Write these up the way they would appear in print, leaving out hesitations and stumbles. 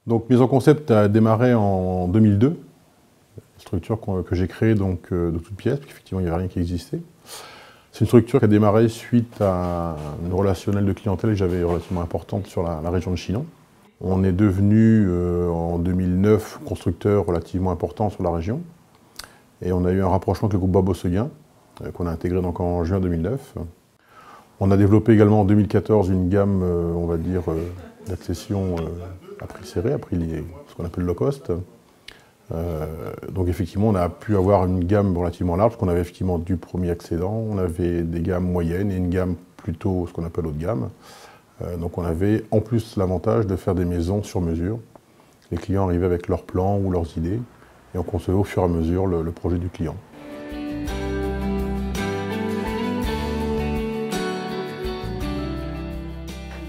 Donc Mise en Concept a démarré en 2002, une structure que j'ai créée donc, de toutes pièces, parce qu'effectivement il n'y avait rien qui existait. C'est une structure qui a démarré suite à une relationnelle de clientèle que j'avais relativement importante sur la région de Chinon. On est devenu en 2009 constructeur relativement important sur la région. Et on a eu un rapprochement avec le groupe Barbeau-Seguin, qu'on a intégré donc en juin 2009. On a développé également en 2014 une gamme, on va dire, d'accession à prix serré, à prix ce qu'on appelle low cost. Donc effectivement, on a pu avoir une gamme relativement large, parce qu'on avait effectivement du premier accédant, on avait des gammes moyennes et une gamme plutôt ce qu'on appelle haut de gamme. Donc on avait en plus l'avantage de faire des maisons sur mesure. Les clients arrivaient avec leurs plans ou leurs idées, et on concevait au fur et à mesure le projet du client.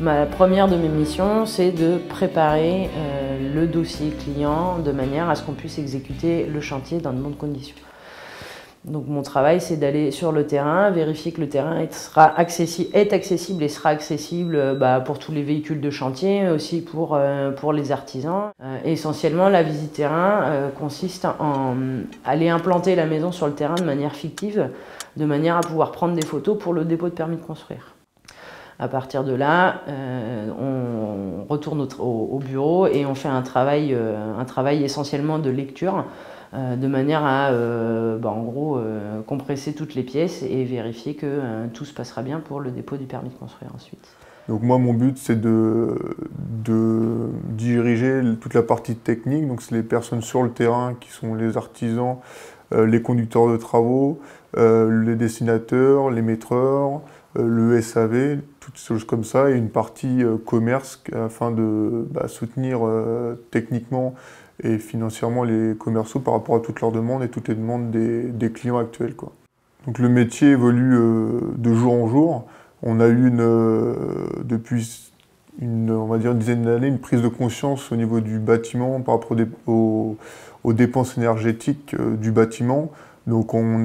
La première de mes missions, c'est de préparer le dossier client de manière à ce qu'on puisse exécuter le chantier dans de bonnes conditions. Donc mon travail, c'est d'aller sur le terrain, vérifier que le terrain est accessible et sera accessible pour tous les véhicules de chantier, aussi pour les artisans. Essentiellement, la visite terrain consiste en aller implanter la maison sur le terrain de manière fictive, de manière à pouvoir prendre des photos pour le dépôt de permis de construire. À partir de là, on retourne au bureau et on fait un travail essentiellement de lecture, de manière à, en gros, compresser toutes les pièces et vérifier que tout se passera bien pour le dépôt du permis de construire ensuite. Donc moi, mon but, c'est de diriger toute la partie technique. Donc c'est les personnes sur le terrain qui sont les artisans, les conducteurs de travaux, les dessinateurs, les maîtreurs, le SAV, toutes ces choses comme ça, et une partie commerce afin de soutenir techniquement et financièrement les commerciaux par rapport à toutes leurs demandes et toutes les demandes des clients actuels, quoi. Donc le métier évolue de jour en jour. On a eu depuis on va dire une dizaine d'années, une prise de conscience au niveau du bâtiment par rapport aux dépenses énergétiques du bâtiment. Donc on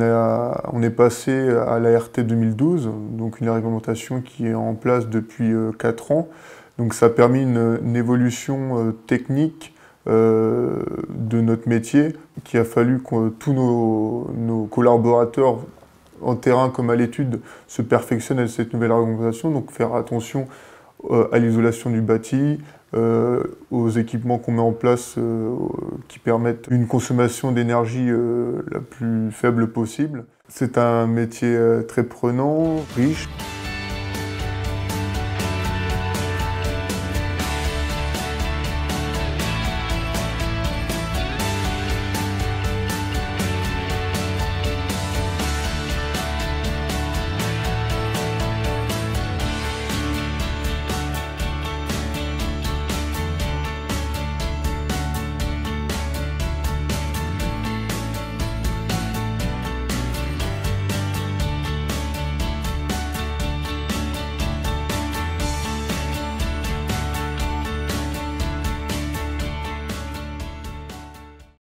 est passé à la RT 2012, donc une réglementation qui est en place depuis 4 ans. Donc ça a permis une évolution technique de notre métier, qu'il a fallu que tous nos collaborateurs en terrain comme à l'étude se perfectionnent à cette nouvelle réglementation, donc faire attention à l'isolation du bâti, aux équipements qu'on met en place qui permettent une consommation d'énergie la plus faible possible. C'est un métier très prenant, riche.